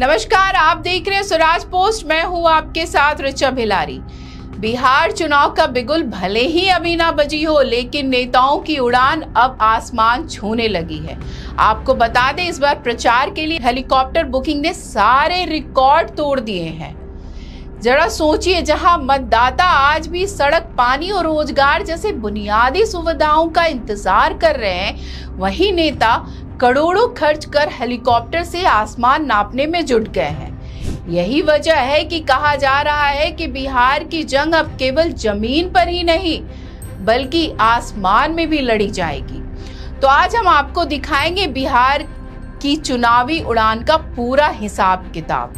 नमस्कार, आप देख रहे हैं स्वराज पोस्ट। मैं हूं आपके साथ ऋचा भिलारी। बिहार चुनाव का बिगुल भले ही अभी ना बजी हो, लेकिन नेताओं की उड़ान अब आसमान छूने लगी है। आपको बता दें, इस बार प्रचार के लिए हेलीकॉप्टर बुकिंग ने सारे रिकॉर्ड तोड़ दिए हैं। जरा सोचिए, जहां मतदाता आज भी सड़क, पानी और रोजगार जैसे बुनियादी सुविधाओं का इंतजार कर रहे हैं, वहीं नेता करोड़ों खर्च कर हेलीकॉप्टर से आसमान नापने में जुट गए हैं। यही वजह है कि कहा जा रहा है कि बिहार की जंग अब केवल जमीन पर ही नहीं बल्कि आसमान में भी लड़ी जाएगी। तो आज हम आपको दिखाएंगे बिहार की चुनावी उड़ान का पूरा हिसाब किताब।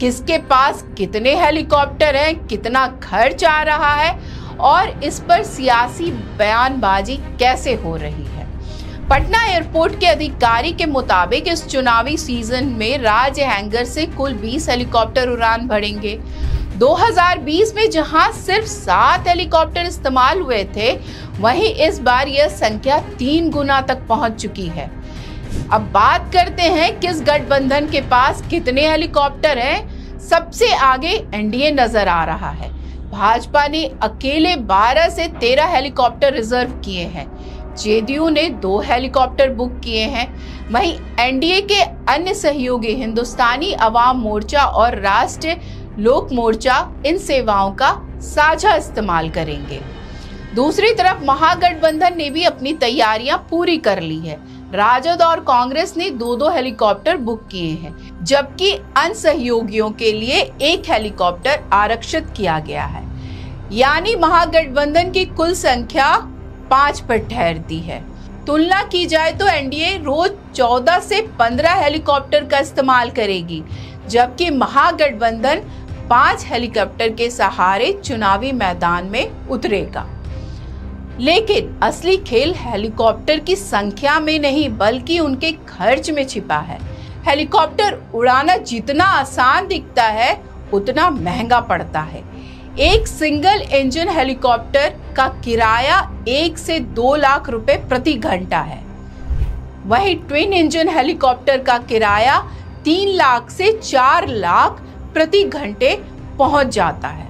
किसके पास कितने हेलीकॉप्टर हैं, कितना खर्च आ रहा है और इस पर सियासी बयानबाजी कैसे हो रही है। पटना एयरपोर्ट के अधिकारी के मुताबिक इस चुनावी सीजन में राज्य हैंगर से कुल 20 हेलीकॉप्टर उड़ान भरेंगे। 2020 में जहां सिर्फ 7 हेलीकॉप्टर इस्तेमाल हुए थे, वहीं इस बार यह संख्या 3 गुना तक पहुंच चुकी है। अब बात करते हैं किस गठबंधन के पास कितने हेलीकॉप्टर हैं। सबसे आगे एनडीए नजर आ रहा है। भाजपा ने अकेले 12 से 13 हेलीकॉप्टर रिजर्व किए हैं। जेडीयू ने 2 हेलीकॉप्टर बुक किए हैं। वहीं एनडीए के अन्य सहयोगी हिंदुस्तानी अवाम मोर्चा और राष्ट्रीय लोक मोर्चा इन सेवाओं का साझा इस्तेमाल करेंगे। दूसरी तरफ महागठबंधन ने भी अपनी तैयारियां पूरी कर ली है। राजद और कांग्रेस ने 2-2 हेलीकॉप्टर बुक किए हैं, जबकि अन्य सहयोगियों के लिए 1 हेलीकॉप्टर आरक्षित किया गया है। यानी महागठबंधन की कुल संख्या 5 पर ठहरती है। तुलना की जाए तो एनडीए रोज 14 से 15 हेलीकॉप्टर का इस्तेमाल करेगी, जबकि महागठबंधन 5 हेलीकॉप्टर के सहारे चुनावी मैदान में उतरेगा। लेकिन असली खेल हेलीकॉप्टर की संख्या में नहीं बल्कि उनके खर्च में छिपा है। हेलीकॉप्टर उड़ाना जितना आसान दिखता है उतना महंगा पड़ता है। एक सिंगल इंजन हेलीकॉप्टर का किराया 1 से 2 लाख रुपए प्रति घंटा है। वहीं ट्विन इंजन हेलीकॉप्टर का किराया 3 लाख से 4 लाख प्रति घंटे पहुंच जाता है।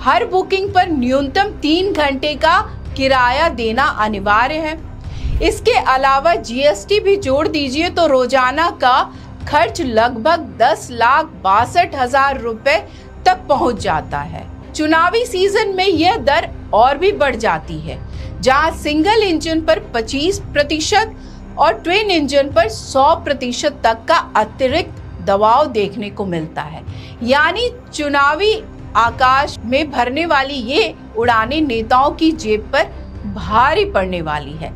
हर बुकिंग पर न्यूनतम 3 घंटे का किराया देना अनिवार्य है। इसके अलावा जीएसटी भी जोड़ दीजिए तो रोजाना का खर्च लगभग 10,62,000 रुपए तक पहुंच जाता है। चुनावी सीजन में यह दर और भी बढ़ जाती है, जहां सिंगल इंजन पर 25% और ट्विन इंजन पर 100% तक का अतिरिक्त दबाव देखने को मिलता है। यानी चुनावी आकाश में भरने वाली ये उड़ानें नेताओं की जेब पर भारी पड़ने वाली है।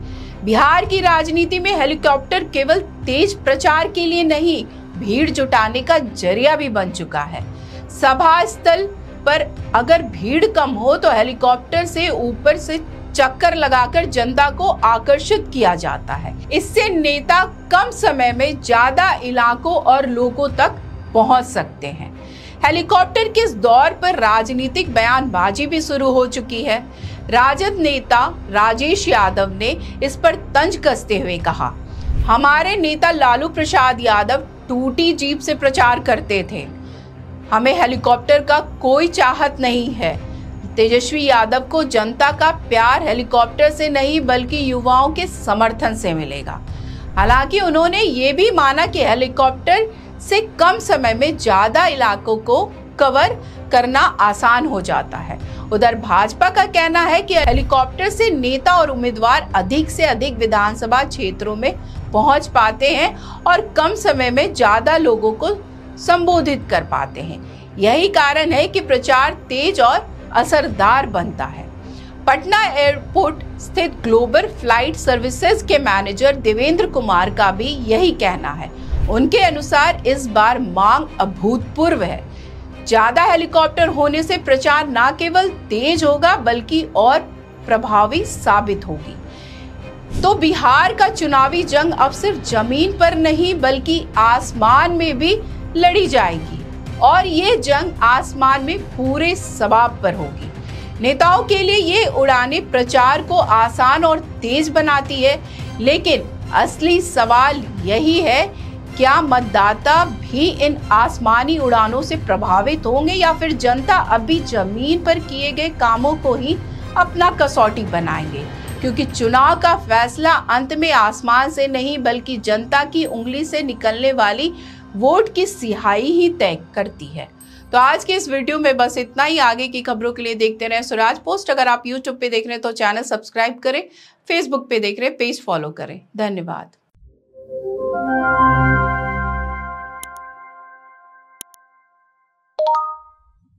बिहार की राजनीति में हेलीकॉप्टर केवल तेज प्रचार के लिए नहीं, भीड़ जुटाने का जरिया भी बन चुका है। सभा स्थल पर अगर भीड़ कम हो तो हेलीकॉप्टर से ऊपर से चक्कर लगाकर जनता को आकर्षित किया जाता है। इससे नेता कम समय में ज्यादा इलाकों और लोगों तक पहुंच सकते हैं। हेलीकॉप्टर के इस दौर पर राजनीतिक बयानबाजी भी शुरू हो चुकी है। राजद नेता राजेश यादव ने इस पर तंज कसते हुए कहा, हमारे नेता लालू प्रसाद यादव टूटी जीप से प्रचार करते थे, हमें हेलीकॉप्टर का कोई चाहत नहीं है। तेजस्वी यादव को जनता का प्यार हेलीकॉप्टर से नहीं बल्कि युवाओं के समर्थन से मिलेगा। हालांकि उन्होंने ये भी माना कि हेलीकॉप्टर से कम समय में ज्यादा इलाकों को कवर करना आसान हो जाता है। उधर भाजपा का कहना है कि हेलीकॉप्टर से नेता और उम्मीदवार अधिक से अधिक विधानसभा क्षेत्रों में पहुंच पाते हैं और कम समय में ज्यादा लोगों को संबोधित कर पाते हैं। यही कारण है कि प्रचार तेज और असरदार बनता है। पटना एयरपोर्ट स्थित ग्लोबल फ्लाइट सर्विसेज के मैनेजर देवेंद्र कुमार का भी यही कहना है। उनके अनुसार इस बार मांग अभूतपूर्व है। ज्यादा हेलीकॉप्टर होने से प्रचार न केवल तेज होगा बल्कि और प्रभावी साबित होगी। तो बिहार का चुनावी जंग अब सिर्फ जमीन पर नहीं बल्कि आसमान में भी लड़ी जाएगी और ये जंग आसमान में पूरे सबाब पर होगी। नेताओं के लिए ये उड़ानें प्रचार को आसान और तेज बनाती है, लेकिन असली सवाल यही है क्या मतदाता भी इन आसमानी उड़ानों से प्रभावित होंगे या फिर जनता अभी जमीन पर किए गए कामों को ही अपना कसौटी बनाएंगे? क्योंकि चुनाव का फैसला अंत में आसमान से नहीं बल्कि जनता की उंगली से निकलने वाली वोट की सिहाई ही तय करती है। तो आज के इस वीडियो में बस इतना ही। आगे की खबरों के लिए देखते रहें स्वराज पोस्ट। अगर आप यूट्यूब पे देख रहे हैं तो चैनल सब्सक्राइब करें, फेसबुक पे देख रहे हैं पेज फॉलो करें। धन्यवाद।